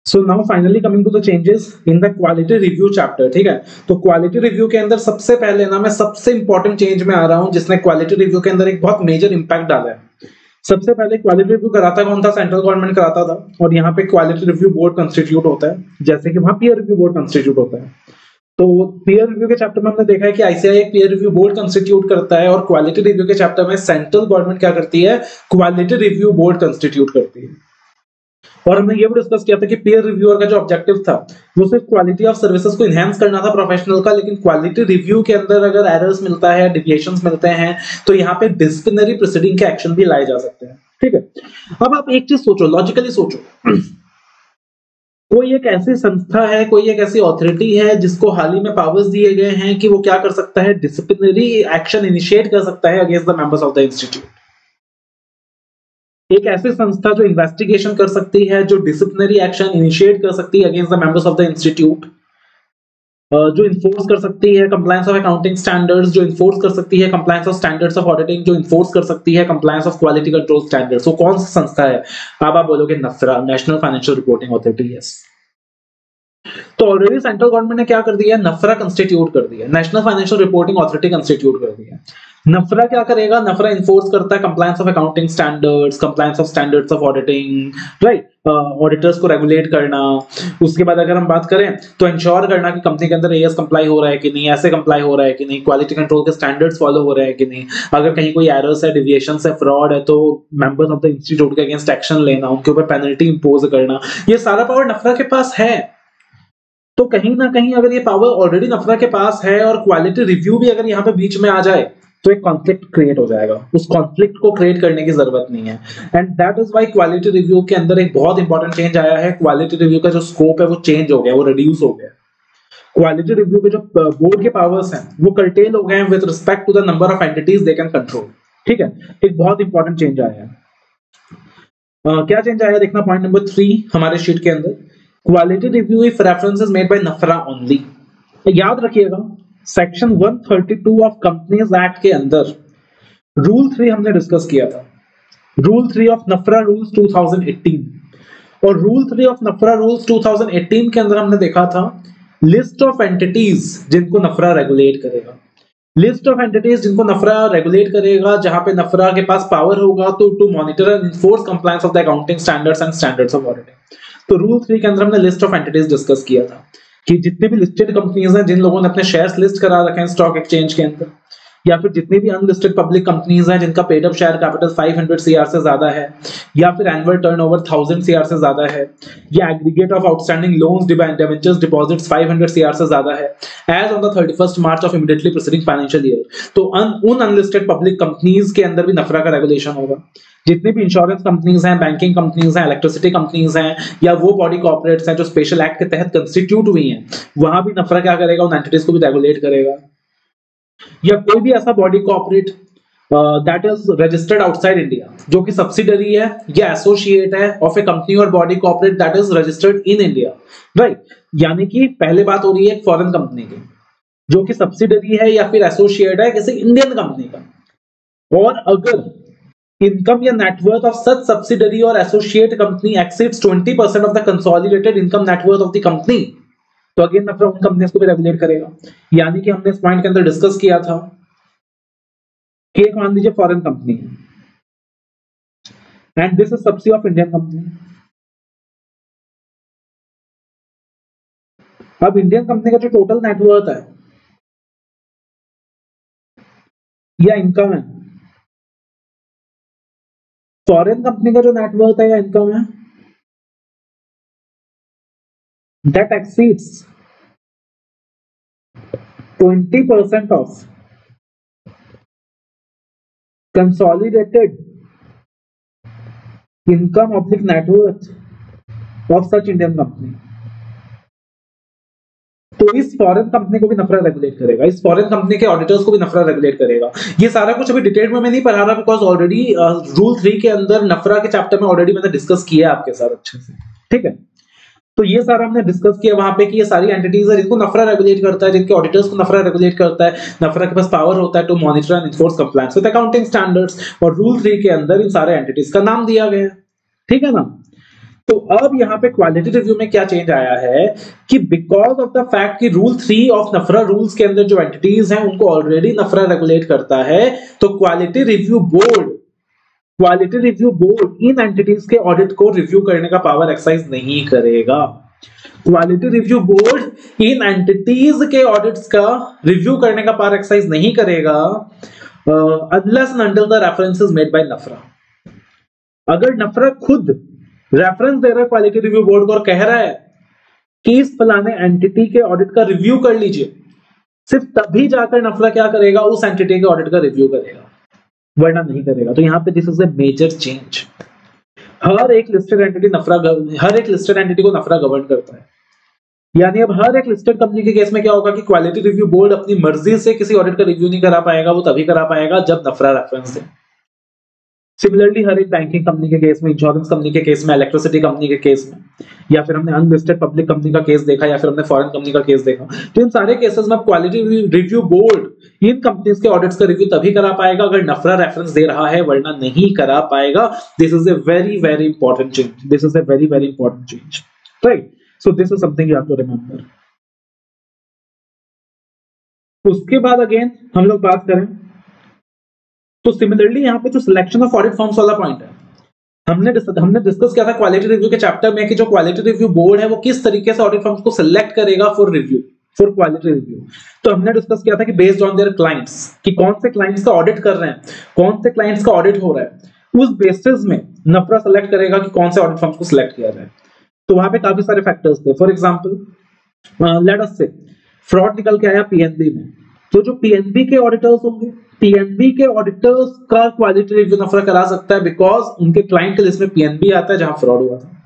So now finally coming to the changes in the quality review chapter. ठीक है, तो quality review के अंदर सबसे पहले ना मैं सबसे इंपॉर्टेंट चेंज में आ रहा हूं जिसने क्वालिटी रिव्यू के अंदर एक बहुत मेजर इंपैक्ट डाला है। सबसे पहले क्वालिटी रिव्यू कराता कौन था? सेंट्रल गवर्नमेंट कराता था, और यहाँ पे क्वालिटी रिव्यू बोर्ड कंस्टिट्यूट होता है, जैसे कि वहां पीयर रिव्यू बोर्ड कंस्टिट्यूट होता है। तो पीयर रिव्यू के चैप्टर में हमने देखा है कि आईसीआई एक पीयर रिव्यू बोर्ड कंस्टिट्यूट करता है, और क्वालिटी रिव्यू के चैप्टर में सेंट्रल गवर्नमेंट क्या करती है? क्वालिटी रिव्यू बोर्ड कंस्टिट्यूट करती है। और हमने ये भी डिस्कस किया था कि पीयर रिव्यूअर का जो ऑब्जेक्टिव था वो सिर्फ क्वालिटी ऑफ सर्विसेज को इनहेंस करना था प्रोफेशनल का, लेकिन क्वालिटी रिव्यू के अंदर अगर एरर्स मिलता है, डिविएशंस मिलते हैं, तो यहाँ पे डिसिप्लिनरी प्रोसीडिंग के एक्शन भी लाए जा सकते हैं। ठीक है, अब आप एक चीज सोचो, लॉजिकली सोचो, कोई एक ऐसी संस्था है, कोई एक ऐसी ऑथोरिटी है जिसको हाल ही में पावर्स दिए गए हैं कि वो क्या कर सकता है? डिसिप्लिनरी एक्शन इनिशिएट कर सकता है against the members of the institute. एक ऐसी संस्था जो इन्वेस्टिगेशन कर सकती है, जो डिसिप्लिनरी एक्शन इनिशिएट कर सकती है against the members of the institute, जो इन्फोर्स कर सकती है कंप्लायंस ऑफ अकाउंटिंग स्टैंडर्ड्स, जो इन्फोर्स कर सकती है compliance of standards of auditing, जो इन्फोर्स कर सकती है compliance of quality control standards, वो कौन सी संस्था है? अब आप बोलोगे NFRA, national financial reporting authority. Yes, तो ऑलरेडी सेंट्रल गवर्नमेंट ने क्या कर दिया? नफरा कंस्टिट्यूट कर दिया, national financial reporting authority constitute कर दिया। नफरा क्या करेगा? नफरा इन्फोर्स करता है compliance of accounting standards, compliance of standards of auditing, right, auditors को रेगुलेट करना। उसके बाद अगर हम बात करें तो इंश्योर करना कि कंपनी के अंदर एएस कंप्लाई हो रहा है कि नहीं, ऐसे कंप्लाई हो रहा है कि नहीं, क्वालिटी कंट्रोल के स्टैंडर्ड्स फॉलो हो रहे हैं कि नहीं, अगर कहीं कोई एरर्स है, डिविएशंस है, फ्रॉड है, तो मेंबर्स ऑफ द इंस्टीट्यूट के अगेंस्ट एक्शन लेना, उनके ऊपर पेनल्टी इंपोज करना, ये सारा पावर नफरा के पास है। तो कहीं ना कहीं अगर ये पावर ऑलरेडी नफरा के पास है और क्वालिटी रिव्यू भी अगर यहाँ पे बीच में आ जाए तो एक कॉन्फ्लिक्ट क्रिएट हो जाएगा। उस कॉन्फ्लिक्ट को क्रिएट करने की जरूरत नहीं है, and that is why quality review के अंदर एक बहुत इंपॉर्टेंट चेंज आया है। क्वालिटी रिव्यू का जो स्कोप है वो चेंज हो गया, वो रिड्यूस हो गया। क्वालिटी रिव्यू के जो बोर्ड के पावर्स हैं वो कर्टेल हो गए हैं with respect to the number of entities they can control. ठीक है, एक बहुत इंपॉर्टेंट चेंज आया है। क्या चेंज आया देखना, पॉइंट नंबर 3 हमारे शीट के अंदर, quality review if reference is made by NFRA only. याद रखिएगा, सेक्शन 132 ऑफ कंपनीज एक्ट के अंदर रूल 3 हमने डिस्कस किया था, रूल 3 ऑफ नफरा रूल्स 2018, और रूल 3 ऑफ नफरा रूल्स 2018 के अंदर हमने देखा था लिस्ट ऑफ एंटिटीज जिनको नफरा रेगुलेट करेगा, लिस्ट ऑफ एंटिटीज जिनको नफरा रेगुलेट करेगा, जहां पे नफरा के पास पावर होगा to monitor and enforce compliance of the accounting standards and standards of auditing. तो रूल 3 के अंदर हमने लिस्ट ऑफ एंटिटीज डिस्कस किया था कि जितने भी लिस्टेड कंपनीज हैं, जिन लोगों ने अपने शेयर्स लिस्ट करा रखे हैं स्टॉक एक्सचेंज के अंदर, या फिर जितनी भी अनलिस्टेड पब्लिक कंपनीज हैं जिनका paid up share capital 500 CR से ज्यादा है, या फिर एनुअल टर्नओवर 1000 सीआर से ज्यादा है, या aggregate of outstanding loans, debentures, deposits 500 CR से ज्यादा है as on the 31st March of immediately preceding financial year, तो उन अनलिस्टेड पब्लिक कंपनीज के अंदर भी नफरा का रेगुलेशन होगा। जितनी भी इंश्योरेंस कंपनीज हैं, बैंकिंग कंपनीज हैं, इलेक्ट्रिसिटी कंपनीज हैं, या वो बॉडी कॉर्पोरेट्स हैं जो स्पेशल एक्ट के तहत कंस्टिट्यूट हुई हैं, वहां भी नफरा क्या करेगा? उन एंटिटीज को भी रेगुलेट करेगा। या कोई भी ऐसा body corporate that is registered outside India, जो कि सब्सिडरी है या एसोसिएट है ऑफ ए कंपनी और body corporate that is registered in India, right. यानी कि पहले बात हो रही है एक फॉरेन कंपनी की जो कि सब्सिडरी है या फिर एसोसिएट है किसी इंडियन कंपनी का, और अगर इनकम या नेटवर्थ ऑफ सच सब्सिडरी और associate company exceeds 20% of the consolidated income net worth of the company, तो अगेन नफरा उन कंपनीज को भी रेगुलेट करेगा। यानी कि हमने इस पॉइंट के अंदर डिस्कस किया था कि एक मान लीजिए फॉरेन कंपनी है and this is subsidy of Indian company. अब इंडियन कंपनी का जो टोटल नेटवर्थ है या इनकम है, फॉरेन कंपनी का जो नेटवर्थ है या इनकम है, that exceeds 20% of consolidated income oblique net worth of such Indian company, तो इस फॉरेन कंपनी को भी नफरा रेगुलेट करेगा, इस फॉरेन कंपनी के ऑडिटर्स को भी नफरा रेगुलेट करेगा। ये सारा कुछ अभी डिटेल में मैं नहीं पढ़ा रहा बिकॉज ऑलरेडी रूल 3 के अंदर नफरा के चैप्टर में ऑलरेडी मैंने डिस्कस किया आपके साथ अच्छे से। ठीक है, तो ये सारा हमने डिस्कस किया वहां पे कि ये सारी एंटिटीज है जिनको नफरा रेगुलेट करता है, जिनके ऑडिटर्स को नफरा रेगुलेट करता है, नफरा के पास पावर होता है to monitor and enforce compliance with accounting standards, और रूल 3 के अंदर इन सारे एंटिटीज का नाम दिया गया है। ठीक है ना, तो अब यहाँ पे क्वालिटी रिव्यू में क्या चेंज आया है कि बिकॉज ऑफ द फैक्ट कि रूल 3 ऑफ नफरा रूल्स के अंदर जो एंटिटीज हैं उनको ऑलरेडी नफरा रेगुलेट करता है, तो क्वालिटी रिव्यू बोर्ड इन एंटिटीज के ऑडिट को रिव्यू करने का पावर एक्सरसाइज नहीं करेगा। क्वालिटी रिव्यू बोर्ड इन एंटिटीज के ऑडिट्स का रिव्यू करने का पावर एक्सरसाइज नहीं करेगा unless and until the reference is made by NFRA. अगर नफरा खुद रेफरेंस दे रहा है क्वालिटी रिव्यू बोर्ड को और कह रहा है कि इस फलाने एंटिटी के ऑडिट का रिव्यू कर लीजिए, सिर्फ तभी जाकर नफरा क्या करेगा, उस एंटिटी के ऑडिट का रिव्यू करेगा, वरना नहीं करेगा। तो यहाँ पे this is a major change. हर एक लिस्टेड एंटिटी को नफरा गवर्न करता है। यानी अब हर एक लिस्टेड कंपनी के केस में क्या होगा कि क्वालिटी रिव्यू बोर्ड अपनी मर्जी से किसी ऑडिट का रिव्यू नहीं करा पाएगा, वो तभी करा पाएगा जब नफरा रेफरेंस दे। सिमिलरली हर एक बैंकिंग कंपनी के केस में, इंश्योरेंस कंपनी के केस में, इलेक्ट्रिसिटी कंपनी के केस में, या फिर हमने अनलिस्टेड पब्लिक कंपनी का केस देखा, या फिर हमने फॉरेन कंपनी का केस देखा, तो इन सारे केसेस में क्वालिटी रिव्यू बोर्ड इन कंपनीज के ऑडिट्स का रिव्यू तभी करा पाएगा अगर नफरा रेफरेंस दे रहा है, वरना नहीं करा पाएगा। This is a very very important change, right? So this is something you have to remember. उसके बाद अगेन हम लोग बात करें तो सिमिलरली यहाँ पे जो सिलेक्शन ऑफ ऑडिट फर्म्स वाला पॉइंट है, हमने डिस्कस किया था क्वालिटी रिव्यू के चैप्टर में कि जो क्वालिटी रिव्यू बोर्ड है वो किस तरीके से ऑडिट फर्म्स को सिलेक्ट करेगा फॉर क्वालिटी रिव्यू। तो हमने डिस्कस किया था कि बेस्ड ऑन देयर क्लाइंट्स, कि कौन से क्लाइंट्स का ऑडिट कर रहे हैं, कौन से क्लाइंट्स का ऑडिट हो रहा है, उस बेसिस में नफरा सेलेक्ट करेगा कि कौन से ऑडिट फर्म्स को सिलेक्ट किया जाए। तो वहां पे काफी सारे फैक्टर्स थे। फॉर एग्जाम्पल लेट अस से फ्रॉड निकल के आया पीएनबी में, तो जो पीएनबी के ऑडिटर्स होंगे, पीएनबी के ऑडिटर्स का क्वालिटी रिव्यू नफरा करा सकता है बिकॉज उनके क्लाइंट के लिस्ट में पीएनबी आता है जहां फ्रॉड हुआ था।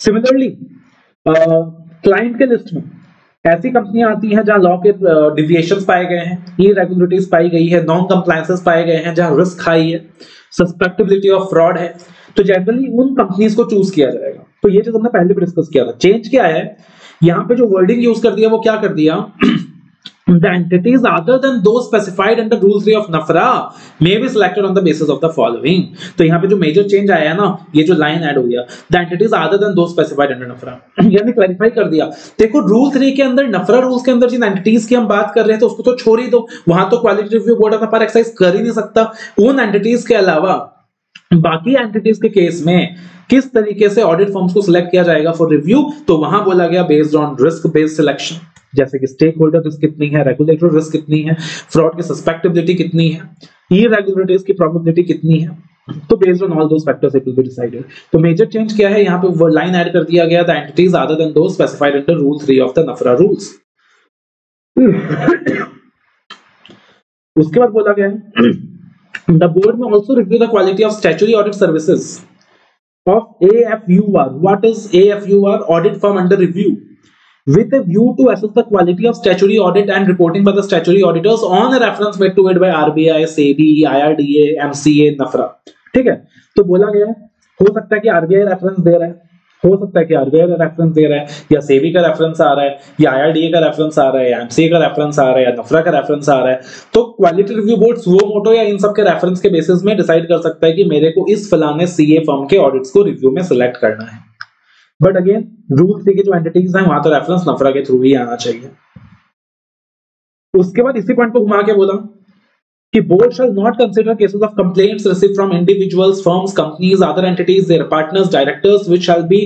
सिमिलरली क्लाइंट के लिस्ट में ऐसी कंपनियां आती हैं जहां लॉ के डिविएशंस पाए गए हैं, इरेगुलरिटीज पाई गई है, नॉन कंप्लायंसेस पाए गए हैं, जहां रिस्क हाई है, सस्पेक्टेबिलिटी ऑफ फ्रॉड है, तो जनरली उन कंपनीज को चूज किया जाएगा। तो ये चीज हमने पहले भी डिस्कस किया था। चेंज क्या है यहाँ पे, जो वर्डिंग यूज कर दिया वो क्या कर दिया, the entities other than those specified under rule 3 of NAFRA may be selected on the basis of the following। तो यहाँ पे जो मेजर चेंज आया है ना, ये जो लाइन ऐड हो गया, the entities other than those specified under NAFRA, यानी क्लैरिफाई कर दिया। देखो रूल 3 के अंदर, नफरा रूल्स के अंदर जिन एंटिटीज की हम बात कर रहे हैं तो उसको तो छोड़ ही दो, वहां तो क्वालिटी रिव्यू बोर्ड अपना पावर एक्सरसाइज कर ही नहीं सकता। उन एंटिटीज के अलावा बाकी एंटिटीज के केस में किस तरीके से ऑडिट फर्म्स को सिलेक्ट किया जाएगा फॉर रिव्यू, तो वहां बोला गया based on risk based selection, जैसे कि स्टेक होल्डर रिस्क कितनी है, रेगुलेटरी रिस्क कितनी है, फ्रॉड की सस्पेक्टेबिलिटी कितनी है, इरेगुलरिटीज की प्रोबेबिलिटी कितनी है। तो based on all those factors it will be decided. तो मेजर चेंज क्या है, यहाँ पे वो लाइन ऐड कर दिया गया, the entities other than those specified under rule 3 of the NFRA rules. उसके बाद बोला गया है the board may also review the quality of statutory audit services of AFUR. What is AFUR? Audit firm under review with a view to assess the quality of statutory audit and reporting by the statutory auditors on a reference made to it by RBI, SEBI, IRDA, MCA, NAFRA। ठीक है, तो बोला गया हो सकता है कि RBI reference दे रहा है, हो सकता है कि RBI का रेफरेंस दे रहा है, या SEBI का रेफरेंस आ रहा है, या IRDA का रेफरेंस आ रहा है, या MCA का रेफरेंस आ रहा है, या NAFRA का रेफरेंस आ रहा है। तो quality review board suo motu या इन सब के रेफरेंस के बेसिस में डिसाइड कर सकता है कि मेरे को इस फलाने सीए फर्म के ऑडिट्स को रिव्यू में सिलेक्ट करना है। बट अगेन रूल 3 के जो एंटिटीज हैं वहां तो रेफरेंस नफरा के थ्रू ही आना चाहिए। उसके बाद इसी पॉइंट को घुमा के बोला कि board shall not consider cases of complaints received from individuals, firms, companies, other entities, their partners, directors, which shall be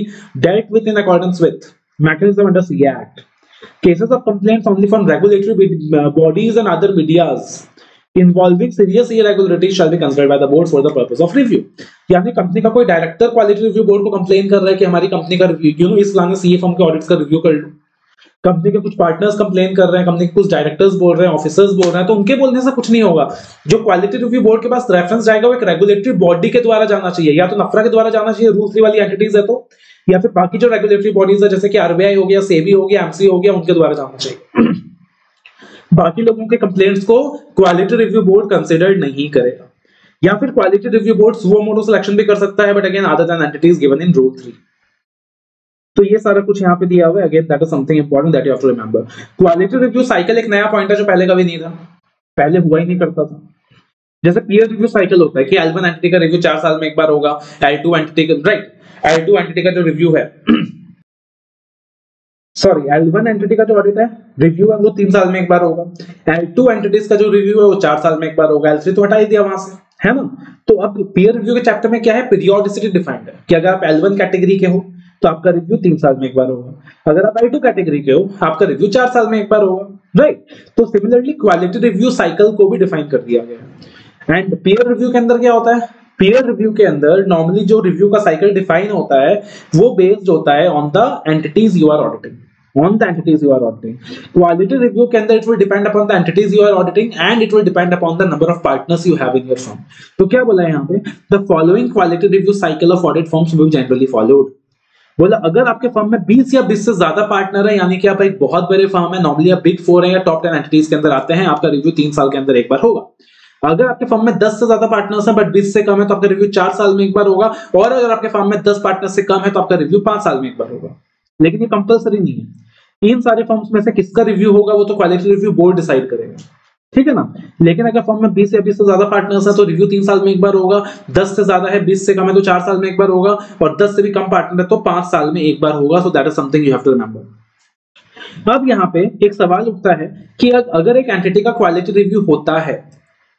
dealt with in accordance with mechanism under CA Act. Cases of complaints only from regulatory bodies and other medias involving serious irregularities shall be considered by the board for the purpose of review। यानी company का कोई director quality review board को complain कर रहा है कि हमारी company का रिव्यू इस फलाने सीए फर्म के ऑडिट्स का रिव्यू कर लो, कंपनी के कुछ पार्टनर्स कंप्लेन कर रहे हैं, कंपनी के कुछ डायरेक्टर्स बोल रहे हैं, ऑफिसर्स बोल रहे हैं, तो उनके बोलने से कुछ नहीं होगा। जो क्वालिटी रिव्यू बोर्ड के पास रेफरेंस जाएगा वो एक रेगुलेटरी बॉडी के द्वारा जाना चाहिए, या तो नफरा के द्वारा जाना चाहिए रूल 3 वाली एंटिटीज है तो, या फिर बाकी जो रेगुलेटरी बॉडीज है जैसे कि आरबीआई हो गया, सेबी हो गया, एमसी हो गया, उनके द्वारा जाना चाहिए। बाकी लोगों के कंप्लेंट्स को क्वालिटी रिव्यू बोर्ड कंसिडर नहीं करेगा। या फिर quality review board suo motu selection भी कर सकता है, but again other than entities given in rule 3। तो ये सारा कुछ यहाँ पे दिया हुआ है। Again that is something important that you have to remember. Quality review cycle एक नया पॉइंट है जो पहले कभी नहीं था, पहले हुआ ही नहीं करता था। जैसे पीयर रिव्यू साइकिल होता है कि L1 एंटिटी का रिव्यू 4 साल में एक बार होगा, L2 एंटिटी का, राइट, L2 एंटिटी का जो रिव्यू है सॉरी L1 एंटिटी का जो ऑडिट है रिव्यू है वो 3 साल में एक बार होगा। L2 एंटिटीज का जो रिव्यू है वो 4 साल में एक बार होगा। L3 तो हटा ही दिया वहां से, है ना। तो अब पीयर रिव्यू के चैप्टर में क्या है, पीरियोडिसिटी डिफाइंड है कि अगर आप L1 कैटेगरी के हो तो आपका रिव्यू 3 साल में एक बार होगा, अगर आप L2 कैटेगरी के हो आपका रिव्यू 4 साल में एक बार होगा, राइट। तो सिमिलरली क्वालिटी रिव्यू साइकिल को भी डिफाइन कर दिया गया है। एंड पीयर रिव्यू के अंदर क्या होता है, पीयर रिव्यू के अंदर नॉर्मली जो रिव्यू का साइकिल डिफाइन होता है वो बेस्ड होता है on the entities you are auditing, on the entities you are auditing. Quality review के अंदर it will depend upon the entities you are auditing and it will depend upon the number of partners you have in your firm. तो क्या बोला है यहाँ पे, the following quality review cycle of audit firms will be generally followed. बोला अगर आपके firm में 20 या 20 से ज्यादा पार्टनर है, यानी कि आप एक बहुत बड़े फर्म है, नॉर्मली आप बिग 4 है या टॉप 10 एंटिटीज के अंदर आते हैं, आपका रिव्यू 3 साल के अंदर एक बार होगा। अगर आपके फर्म में 10 से ज्यादा पार्टनर्स हैं बट 20 से कम है तो आपका रिव्यू 4 साल में एक बार होगा, और अगर आपके फर्म में 10 पार्टनर से कम है तो आपका रिव्यू 5 साल में एक बार होगा। लेकिन ये कंपलसरी नहीं है, इन सारे फर्म्स में से किसका रिव्यू होगा वो तो क्वालिटी रिव्यू बोर्ड डिसाइड करेगा, ठीक है ना। लेकिन अगर फर्म में 20 या 20 से ज्यादा पार्टनर्स है तो रिव्यू 3 साल में एक बार होगा, 10 से ज्यादा है 20 से कम है तो 4 साल में एक बार होगा, और 10 से भी कम पार्टनर है तो 5 साल में एक बार होगा। So that is something you have to remember. अब यहाँ पे एक सवाल उठता है कि अगर एक एंटिटी का क्वालिटी रिव्यू होता है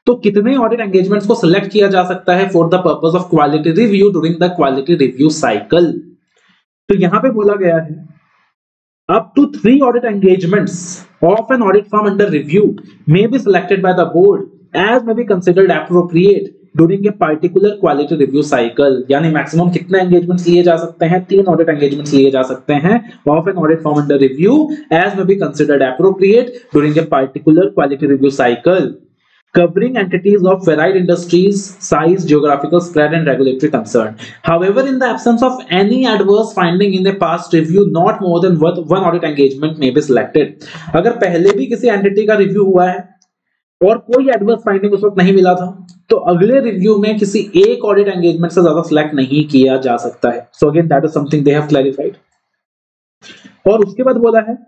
तो कितने ऑडिट एंगेजमेंट्स को सिलेक्ट किया जा सकता है for the purpose of quality review during the quality review cycle. तो यहां पे बोला गया है up to 3 audit engagements of an audit firm under review may be selected by the board as may be considered appropriate during a particular quality review cycle। यानी maximum कितने engagements लिए जा सकते हैं, 3 ऑडिट एंगेजमेंट्स लिए जा सकते हैं of an audit firm under review as may be considered appropriate during a particular quality review cycle, covering entities of varied industries, size, geographical spread, and regulatory concern. However, in the absence of any adverse finding in the past review, not more than one audit engagement may be selected. अगर पहले भी किसी entity का review हुआ है और कोई adverse finding उस वक्त नहीं मिला था तो अगले रिव्यू में किसी एक ऑडिट एंगेजमेंट से ज्यादा सिलेक्ट नहीं किया जा सकता है। So again that is something they have clarified. और उसके बाद बोला है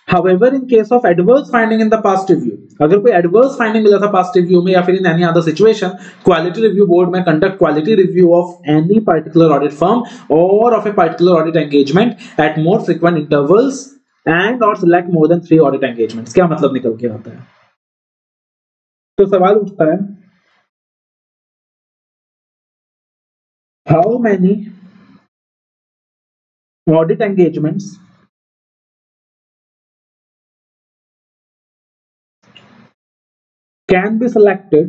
However, in case of adverse finding in the past review, अगर कोई adverse finding मिला था past review में या फिर in any other situation, quality review board में conduct quality review of any particular audit firm or of a particular audit engagement at more frequent intervals and or select more than 3 audit engagements। क्या मतलब निकल के आता है? तो सवाल उठता है how many audit engagements can be selected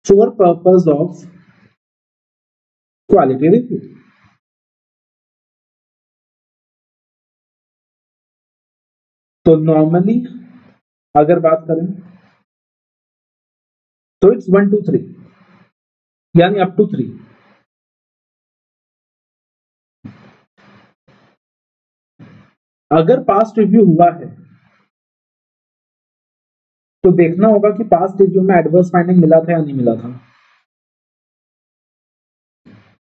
for purpose of quality review। तो नॉर्मली अगर बात करें तो इट्स 1 2 3 यानी अप टू 3। अगर पास्ट रिव्यू हुआ है तो देखना होगा कि पास्ट रिव्यू में एडवर्स फाइंडिंग मिला था या नहीं मिला था।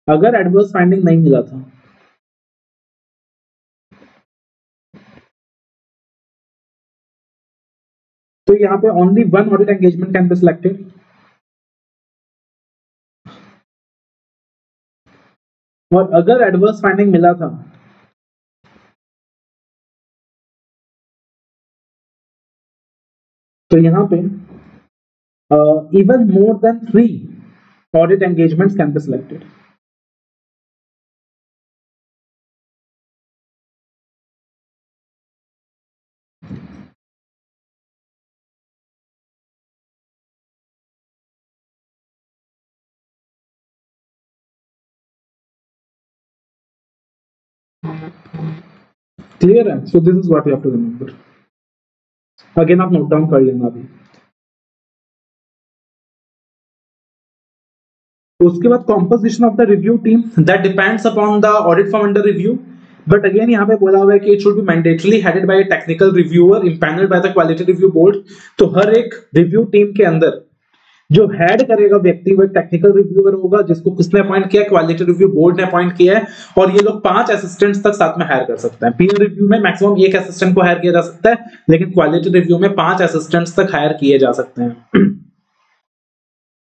अगर एडवर्स फाइंडिंग नहीं मिला था तो यहां पे only 1 audit engagement can be selected. और अगर एडवर्स फाइंडिंग मिला था तो यहां पे even more than 3 audit engagements can be selected। Clear है? So this is what you have to remember. Again आप नोट डाउन कर लेना अभी। उसके बाद composition of the review team that depends upon the audit firm under review, but again यहाँ पे बोला हुआ है कि it should be mandatorily headed by a technical reviewer empanelled by the quality review board. तो हर एक रिव्यू टीम के अंदर जो हेड करेगा व्यक्ति वो टेक्निकल रिव्यूअर होगा जिसको किसने अपॉइंट किया, क्वालिटी रिव्यू बोर्ड ने अपॉइंट किया है। और ये लोग 5 असिस्टेंट्स तक साथ में हायर कर सकते हैं। पीयर रिव्यू में मैक्सिमम 1 असिस्टेंट को हायर किया जा सकता है, लेकिन क्वालिटी रिव्यू में 5 असिस्टेंट्स तक हायर किए जा सकते हैं।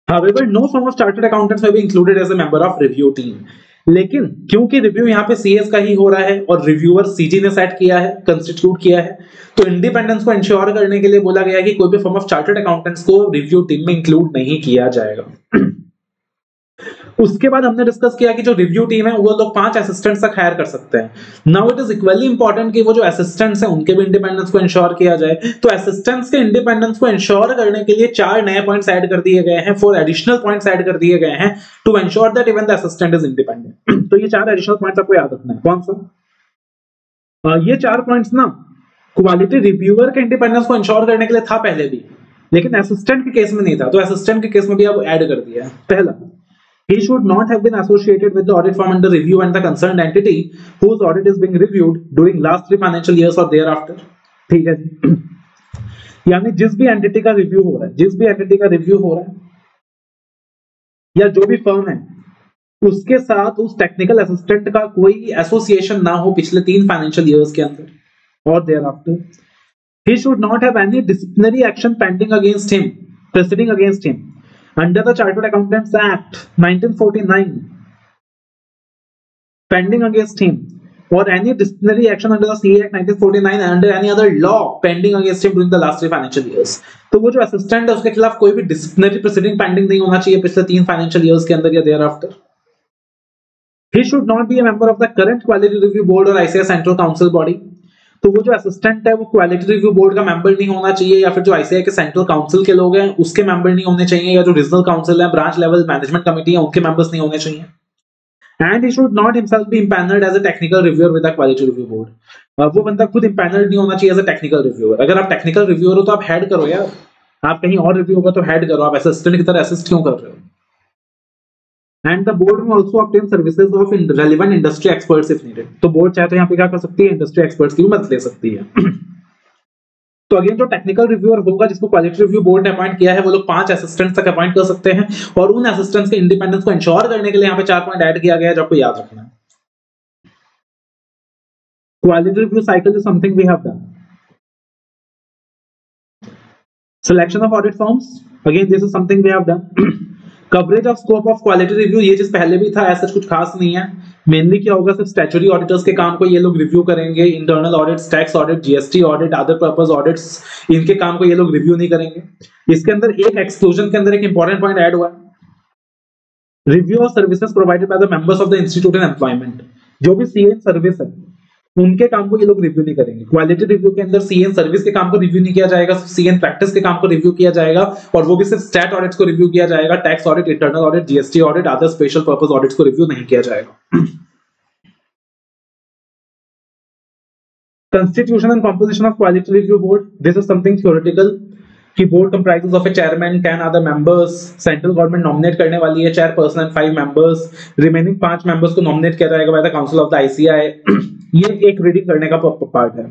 However, no firm of chartered accountants may be included as a member of review team. लेकिन क्योंकि रिव्यू यहाँ पे सीएस का ही हो रहा है और रिव्यूअर सीजी ने सेट किया है, कंस्टिट्यूट किया है, तो इंडिपेंडेंस को इंश्योर करने के लिए बोला गया है कि कोई भी फर्म ऑफ चार्टर्ड अकाउंटेंट्स को रिव्यू टीम में इंक्लूड नहीं किया जाएगा। उसके बाद हमने डिस्कस किया कि जो रिव्यू टीम है वो लोग 5 असिस्टेंट्स तक हायर कर सकते हैं। Now it is equally important कि वो जो असिस्टेंट्स हैं उनके भी इंडिपेंडेंस को इंश्योर किया जाए। तो असिस्टेंट्स के इंडिपेंडेंस को इंश्योर करने के लिए 4 नए पॉइंट्स ऐड कर दिए गए हैं, 4 एडिशनल पॉइंट्स ऐड कर दिए गए हैं to ensure that even the assistant is independent. तो ये 4 एडिशनल पॉइंट्स आपको याद रखना है। कौन सा? ये 4 पॉइंट्स ना क्वालिटी रिव्यूअर के इंडिपेंडेंस को इंश्योर करने के लिए था पहले भी, लेकिन असिस्टेंट के केस में नहीं था, तो असिस्टेंट के केस में भी अब ऐड कर दिया है। पहला, he should not have been associated with the audit firm under review and the concerned entity whose audit is being reviewed during last 3 financial years or thereafter। ठीक है जी, यानी जिस भी एंटिटी का रिव्यू हो रहा है, जिस भी एंटिटी का रिव्यू हो रहा है या जो भी फर्म है उसके साथ उस टेक्निकल असिस्टेंट का कोई एसोसिएशन ना हो पिछले 3 फाइनेंशियल ईयर्स के अंदर और thereafter। he should not have any disciplinary action pending against him, proceeding against him under the Chartered Accountants Act 1949 pending against him, or any disciplinary action under the CA Act 1949 and under any other law pending against him during the last 3 financial years। तो वो जो assistant है उसके खिलाफ कोई भी disciplinary proceeding pending नहीं होना चाहिए पिछले 3 फाइनेंशियल ईयर्स के अंदर या thereafter। he should not be a member of the current quality review board or ICAI central council body। तो वो जो असिस्टेंट है वो क्वालिटी रिव्यू बोर्ड का मेंबर नहीं होना चाहिए, या फिर जो आईसीआई के सेंट्रल काउंसिल के लोग हैं उसके मेंबर नहीं होने चाहिए, या जो रीजनल काउंसिल है, ब्रांच लेवल मैनेजमेंट कमेटी है, उनके मेंबर्स नहीं होने चाहिए। And he should not himself be empanelled as a technical reviewer with a quality review board. वो बंदा खुद इम्पैनल्ड नहीं होना चाहिए एज अ टेक्निकल रिव्यूअर। अगर आप टेक्निकल रिव्यूअर हो तो आप हेड करो यार, आप कहीं और रिव्यू होगा तो हेड करो, आप असिस्टेंट की तरह असिस्ट क्यों कर रहे हो? And the board may also obtain services of relevant industry experts if needed। तो बोर्ड चाहे तो यहाँ पे क्या कर सकती है, इंडस्ट्री एक्सपर्ट्स की भी मदद ले सकती है। तो अगेन जो टेक्निकल रिव्यूअर होगा जिसको क्वालिटी रिव्यू बोर्ड ने अपॉइंट किया है वो लोग 5 असिस्टेंट्स तक अपॉइंट कर सकते हैं, और उन असिस्टेंट्स के इंडिपेंडेंस को इंश्योर करने के लिए यहाँ पे 4 पॉइंट ऐड किया गया है जो आपको याद रखना है। Quality review cycle is something we have done. Selection of audit firms, again this is something we have done. Coverage of scope of quality review, ये चीज पहले भी था, ऐसा कुछ खास नहीं है। मेनली क्या होगा, सिर्फ स्टैट्यूटरी ऑडिटर्स के काम को ये लोग रिव्यू करेंगे, internal audits, tax audit, GST audit, other purpose audits, इनके काम को ये लोग रिव्यू नहीं करेंगे। इसके अंदर एक एक्सक्लूजन के अंदर एक इंपॉर्टेंट पॉइंट ऐड हुआ है, review of services provided by the members of the institute in employment. जो भी सीएन सर्विस है उनके काम को ये लोग रिव्यू नहीं करेंगे। क्वालिटी रिव्यू के अंदर सीएन सर्विस के काम को रिव्यू नहीं किया जाएगा, सीएन प्रैक्टिस के काम को रिव्यू किया जाएगा, और वो भी सिर्फ स्टैट ऑडिट्स को रिव्यू किया जाएगा। Tax audit, internal audit, GST audit, other special purpose audits को रिव्यू नहीं किया जाएगा। Constitution and composition of quality review board, this is something theoretical कि board comprises of a chairman, 10 other members, central government nominate करने वाली है chairperson and 5 members, remaining 5 members को nominate किया जाएगा by the council of the ICAI। ये एक reading करने का पार्ट है।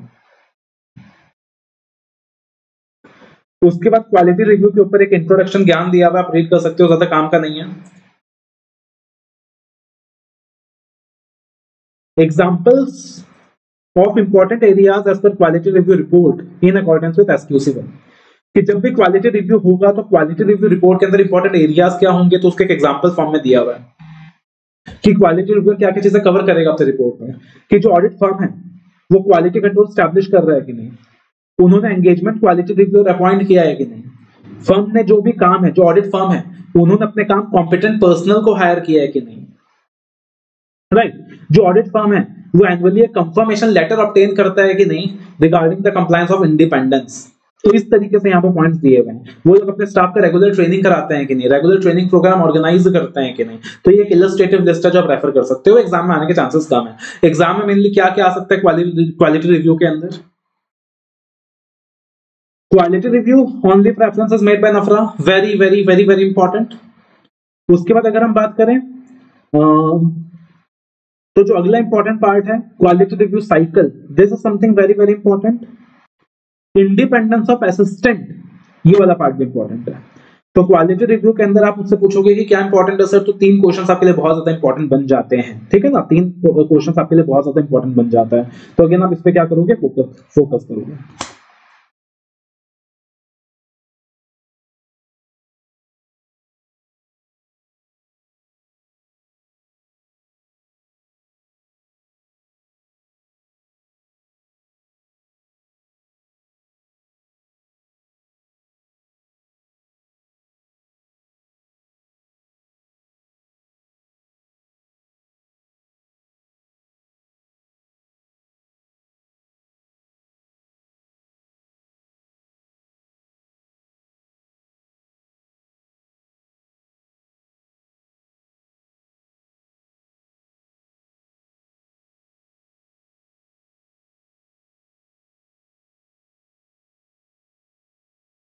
उसके बाद क्वालिटी रिव्यू के ऊपर एक इंट्रोडक्शन ज्ञान दिया हुआ, आप रीड कर सकते हो, ज्यादा काम का नहीं है। Examples of important areas as per quality review report in accordance with SQC1। कि जब भी क्वालिटी रिव्यू होगा तो क्वालिटी रिव्यू रिपोर्ट के अंदर इंपॉर्टेंट एरियाज क्या होंगे, तो उसके एक एग्जांपल फॉर्म में दिया हुआ है कि क्वालिटी रिव्यू क्या क्या चीजें कवर करेगा अपने रिपोर्ट में, कि जो ऑडिट फर्म है वो क्वालिटी कंट्रोल स्टैब्लिश कर रहा है कि नहीं, उन्होंने एंगेजमेंट क्वालिटी रिव्यूअर अपॉइंट किया है कि नहीं, फर्म ने जो भी काम है, जो ऑडिट फर्म है उन्होंने अपने काम कॉम्पिटेंट पर्सनल को हायर किया है कि नहीं, राइट। जो ऑडिट फर्म है वो एनुअली एक कंफर्मेशन लेटर ऑब्टेन करता है कि नहीं regarding the compliance of independence. तो इस तरीके से यहाँ पे पॉइंट्स दिए हुए हैं। वो लोग अपने स्टाफ का रेगुलर ट्रेनिंग कराते हैं कि नहीं, रेगुलर ट्रेनिंग प्रोग्राम ऑर्गेनाइज करते हैं कि नहीं। तो ये एक इलस्ट्रेटिव लिस्ट है जो आप रेफर कर सकते हो, एग्जाम में आने के चांसेस कम है। एग्जाम में मेनली क्या क्या आ सकता है क्वालिटी रिव्यू के अंदर, quality review only preferences made by NFRA, very very very very important. उसके बाद अगर हम बात करें तो जो अगला इंपॉर्टेंट पार्ट है quality review cycle, this is something very very important. Independence of assistant, ये वाला पार्ट भी इंपॉर्टेंट है। तो क्वालिटी रिव्यू के अंदर आप मुझसे पूछोगे कि क्या इंपॉर्टेंट है सर, तो 3 क्वेश्चंस आपके लिए बहुत ज्यादा इंपॉर्टेंट बन जाते हैं, ठीक है ना। 3 क्वेश्चंस आपके लिए बहुत ज्यादा इंपॉर्टेंट बन जाता है। तो अगेन आप इस पे क्या करोगे, फोकस करोगे।